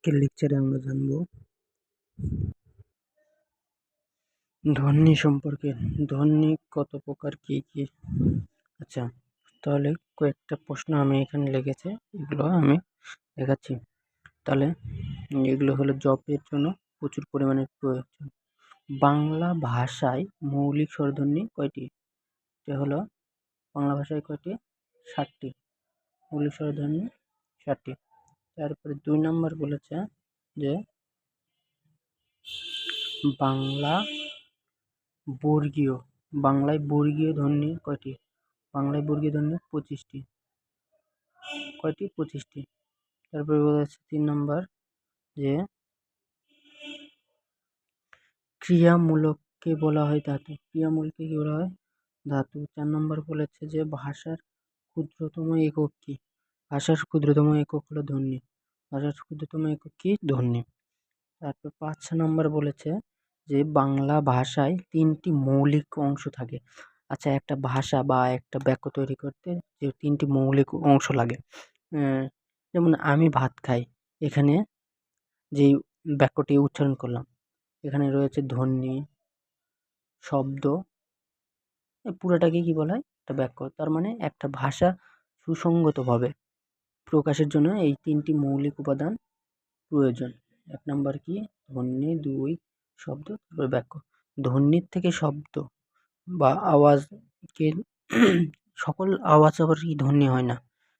আজকের লেকচারে আমরা জানব ধ্বনি সম্পর্কে। ধ্বনি কত প্রকার, কি কি। আচ্ছা, তাহলে কয়েকটা প্রশ্ন আমি এখানে লিখেছি, এগুলো আমি দেখাচ্ছি। তাহলে এগুলো হলো জবের জন্য প্রচুর পরিমাণে প্রয়োজন। বাংলা ভাষায় মৌলিক স্বরধ্বনি কয়টি? এটা হলো বাংলা ভাষায় কয়টি? 7টি। মৌলিক স্বরধ্বনি 7টি। তারপরে 2 নম্বর বলেছে যে বাংলায় বর্গীয় ধ্বনি কয়টি? বাংলায় বর্গীয় ধ্বনি 25টি। কয়টি? 25টি। তারপরে বলেছে 3 নম্বর যে ক্রিয়ামূলককে বলা হয় ধাতু। ক্রিয়ামূলককে কি বলা হয়? ধাতু। 4 নম্বর বলেছে যে ভাষার ক্ষুদ্রতম একক কি? ভাষার ক্ষুদ্রতম একক হলো ধ্বনি। ভাষার ক্ষুদ্রতম একক কি? ধ্বনি। তারপর 5 নম্বর বলেছে যে বাংলা ভাষায় 3টি মৌলিক অংশ থাকে। আচ্ছা, একটা ভাষা বা একটা বাক্য তৈরি করতে যে 3টি মৌলিক অংশ লাগে, যেমন আমি ভাত খাই, এখানে যেই বাক্যটি উচ্চারণ করলাম, এখানে রয়েছে ধ্বনি, শব্দ, পুরোটাকে কি বলা হয়? একটা বাক্য। তার মানে একটা ভাষা সুসংগতভাবে প্রকাশের জন্য এই 3টি মৌলিক উপাদান প্রয়োজন। 1 নম্বর কি? ধ্বনি, 2 শব্দ, তারপরে বাক্য। ধ্বনির থেকে শব্দ বা আওয়াজকে সকল আওয়াজ আবার কি ধ্বনি হয় না,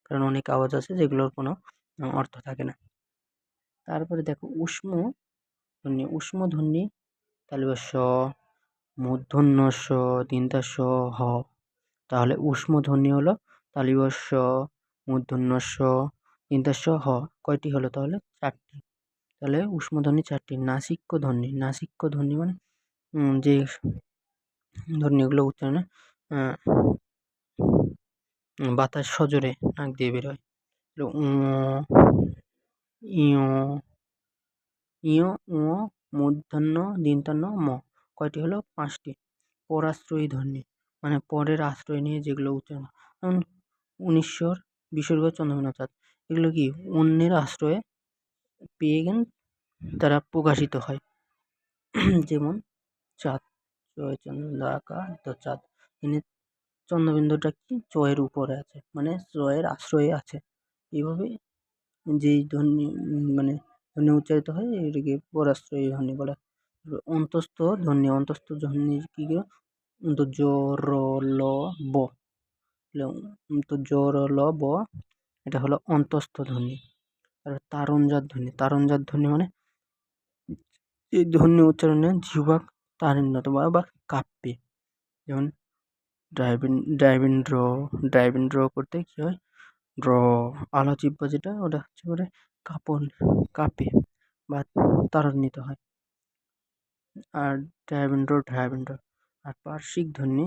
কারণ অনেক আওয়াজ আছে যেগুলোর কোনো অর্থ থাকে না। তারপরে দেখো উষ্ম ধ্বনি। উষ্ম ধ্বনি তালব্য স, মূর্ধন্য স, দীর্ঘ স, হ। তাহলে উষ্ম ধ্বনি হলো তালব্য স, মূর্ধন্য স, দীর্ঘ স, হ। কয়টি হলো তাহলে? 4টি। তাহলে উষ্ম ধ্বনি 4টি। নাসিক্য ধ্বনি। নাসিক্য ধ্বনি মানে যে ধ্বনিগুলো উচ্চারণে বাতাস সজোরে নাক দিয়ে বের হয়। ইয়, ইয়, উ, মূর্ধন্য, দীর্ঘ, ম। কয়টি হলো? 5টি। পরাশ্রয়ী ধ্বনি মানে পরের আশ্রয় নিয়ে যেগুলো উচ্চারণ, যেমন 1900 বিসর্গ, চন্দ্রবিন্দু, চাঁদ। এগুলো কি অন্যের আশ্রয়ে পেয়ে তারা প্রকাশিত হয়। যেমন চাঁদ, জয় চন্দ্র আকাশ চাঁদ, এখানে চন্দ্রবিন্দুটা কি চয়ের উপরে আছে, মানে চয়ের আশ্রয়ে আছে। এইভাবে যেই ধ্বনি মানে ধ্বনি উচ্চারিত হয় এটাকে পরাশ্রয়ী ধ্বনি বলে। অন্তস্থ ধ্বনি। অন্তস্থ ধ্বনি কি? জ, র, ল, ব। জ, র, ল, ব, এটা হলো অন্তস্থ ধ্বনি। আর তারণজাত ধ্বনি। তারণজাত ধ্বনি মানে এই ধ্বনি উচ্চারণে জিহ্বা তাড়িত বা কাঁপবে। যেমন ড্রাইভিং ড্র করতে কি হয়? ড্র, আলা জিহ্বা যেটা, ওটা হচ্ছে করে কাঁপে বা ত্বরান্বিত হয়। আর ড্রাইভিং ড্র। আর পার্শ্বিক ধ্বনি।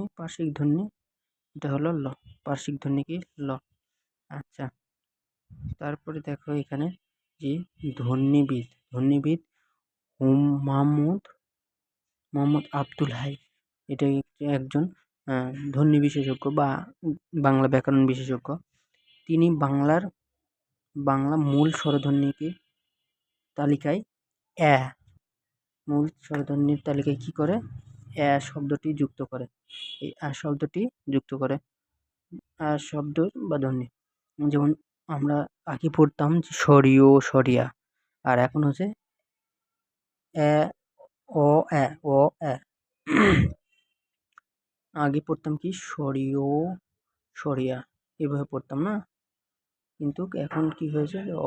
এটা হলো ল। পার্শ্বিক ধ্বনি কি? ল। আচ্ছা, তারপরে দেখো এখানে যে ধ্বনিবিদ মোহাম্মদ আব্দুল হাই, এটা একজন ধ্বনি বিশেষজ্ঞ বা বাংলা ব্যাকরণ বিশেষজ্ঞ। তিনি বাংলা মূল স্বরধ্বনিকে তালিকায় মূল স্বরধ্বনির তালিকায় কি করে? শব্দটি যুক্ত করে। এই শব্দটি যুক্ত করে শব্দ বা ধ্বনি। যেমন আমরা আগে পড়তাম যে সরিয়, সরিয়া, আর এখন হচ্ছে ও ও আগে পড়তাম কি সরিয়, সরিয়া, এভাবে পড়তাম না, কিন্তু এখন কি হয়েছে? ও